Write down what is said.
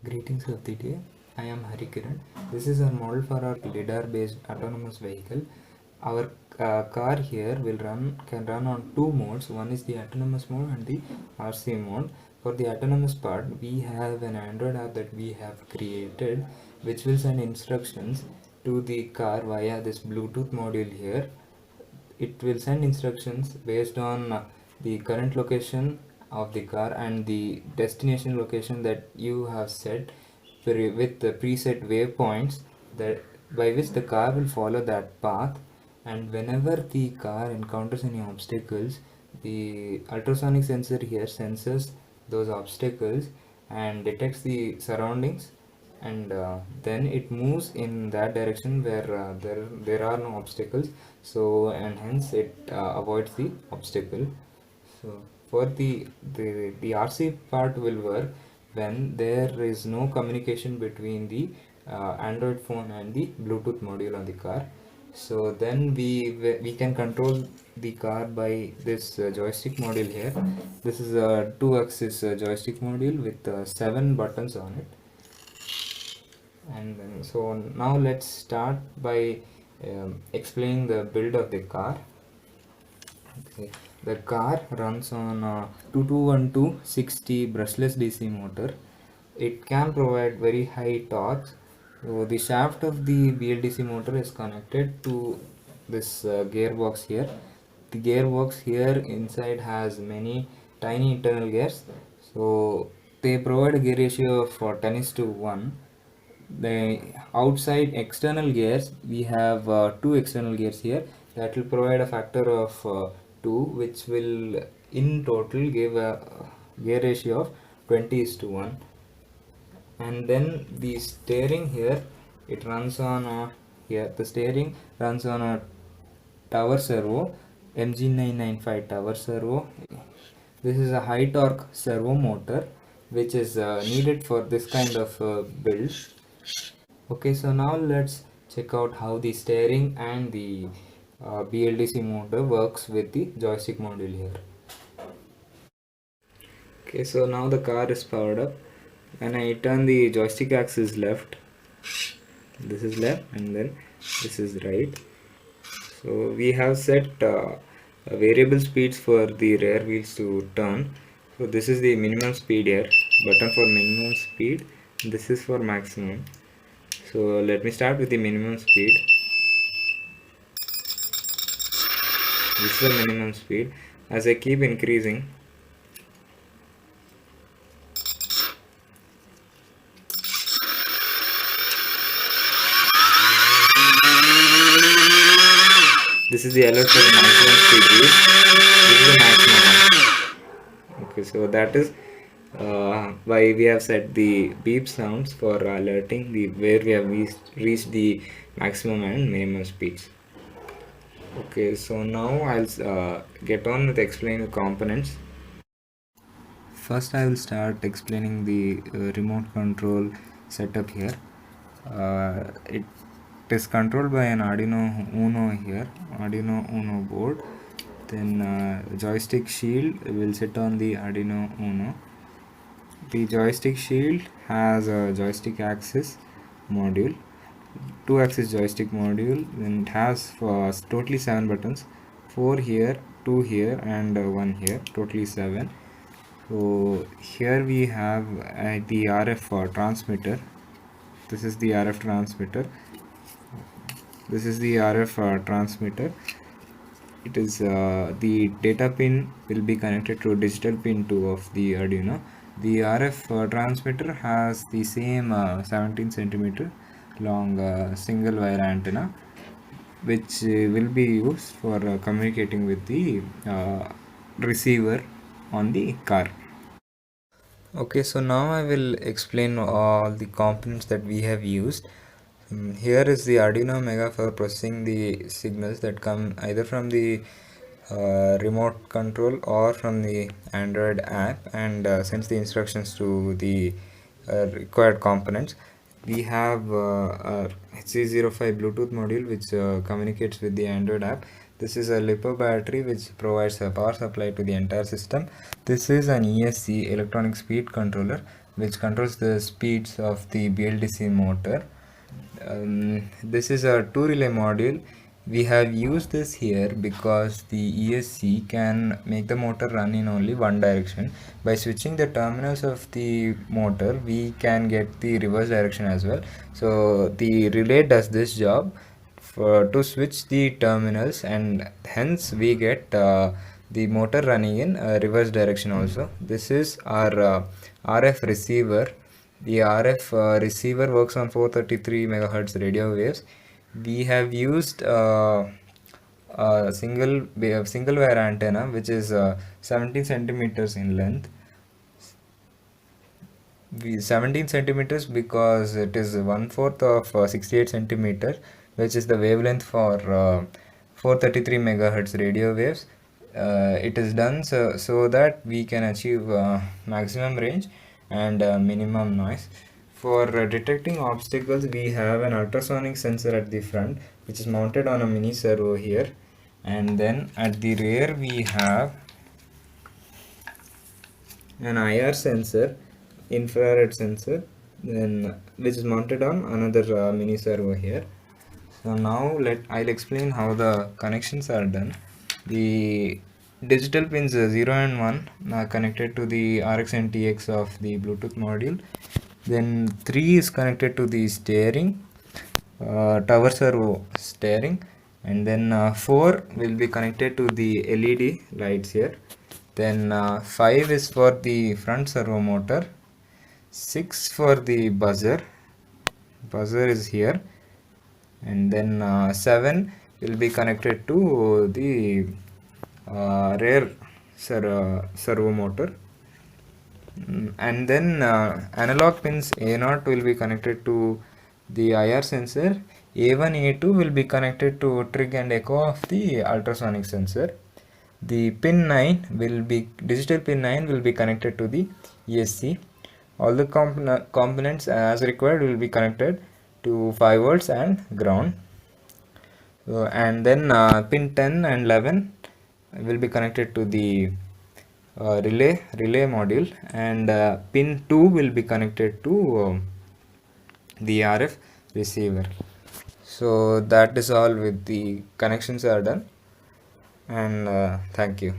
Greetings of the day. I am Harikiran. This is our model for our lidar based autonomous vehicle. Our car here can run on two modes. One is the autonomous mode and the RC mode. For the autonomous part, we have an Android app that we have created, which will send instructions to the car via this Bluetooth module here. It will send instructions based on the current location of the car and the destination location that you have set with the preset waypoints that by which the car will follow that path. And whenever the car encounters any obstacles, the ultrasonic sensor here senses those obstacles and detects the surroundings, and then it moves in that direction where there are no obstacles, so and hence it avoids the obstacle. So for the RC part will work when there is no communication between the Android phone and the Bluetooth module on the car. So then we can control the car by this joystick module here. This is a 2-axis joystick module with 7 buttons on it. And then, so now let's start by explaining the build of the car. Okay. The car runs on a 2212 60 brushless DC motor. It can provide very high torque. So the shaft of the BLDC motor is connected to this gearbox here. The gearbox here inside has many tiny internal gears. So they provide a gear ratio of 10:1. The outside external gears, we have two external gears here that will provide a factor of 2, which will in total give a gear ratio of 20:1. And then the steering here, it runs on here the steering runs on a tower servo, MG995 tower servo. This is a high torque servo motor which is needed for this kind of build. Okay, so now let's check out how the steering and the BLDC motor works with the joystick module here. Okay, so now the car is powered up. When I turn the joystick axis left, this is left and then this is right. So we have set variable speeds for the rear wheels to turn. So this is the minimum speed here, button for minimum speed, this is for maximum. So let me start with the minimum speed. This is the minimum speed. As I keep increasing, this is the alert for the maximum speed reach. This is the maximum. Okay, so that is why we have set the beep sounds for alerting the where we have reached the maximum and minimum speeds. Okay, so now I'll get on with explaining the components. First I will start explaining the remote control setup here. It is controlled by an Arduino Uno here, Arduino Uno board. Then joystick shield will sit on the Arduino Uno. The joystick shield has a joystick axis module, 2-axis joystick module, and it has totally 7 buttons, 4 here, 2 here and 1 here, totally 7. So here we have the RF transmitter. This is the RF transmitter. This is the RF transmitter. It is the data pin will be connected to digital pin 2 of the Arduino. The RF transmitter has the same 17 centimeter long single wire antenna, which will be used for communicating with the receiver on the car. Okay, so now I will explain all the components that we have used. Here is the Arduino Mega for processing the signals that come either from the remote control or from the Android app and sends the instructions to the required components. We have a HC-05 Bluetooth module which communicates with the Android app. This is a LiPo battery which provides a power supply to the entire system. This is an ESC, electronic speed controller, which controls the speeds of the BLDC motor. This is a 2 relay module. We have used this here because the ESC can make the motor run in only one direction. By switching the terminals of the motor, we can get the reverse direction as well. So the relay does this job to switch the terminals, and hence we get the motor running in reverse direction also. This is our RF receiver. The RF receiver works on 433 megahertz radio waves. We have used a single wire antenna which is 17 centimeters in length. 17 centimeters because it is 1/4 of 68 centimeter, which is the wavelength for 433 megahertz radio waves. It is done so that we can achieve maximum range and minimum noise. For detecting obstacles, we have an ultrasonic sensor at the front, which is mounted on a mini servo here, and then at the rear we have an IR sensor, infrared sensor, then which is mounted on another mini servo here. So now I'll explain how the connections are done. The digital pins 0 and 1 are connected to the RX and TX of the Bluetooth module. Then 3 is connected to the steering, tower servo steering, and then 4 will be connected to the LED lights here. Then 5 is for the front servo motor, 6 for the buzzer is here, and then 7 will be connected to the rear servo motor. And then analog pins A0 will be connected to the IR sensor. A1, A2 will be connected to trig and echo of the ultrasonic sensor. The pin 9 will be digital pin 9 will be connected to the ESC. All the components as required will be connected to 5 volts and ground. And then pin 10 and 11 will be connected to the relay module, and pin 2 will be connected to the RF receiver. So that is all with the connections are done, and thank you.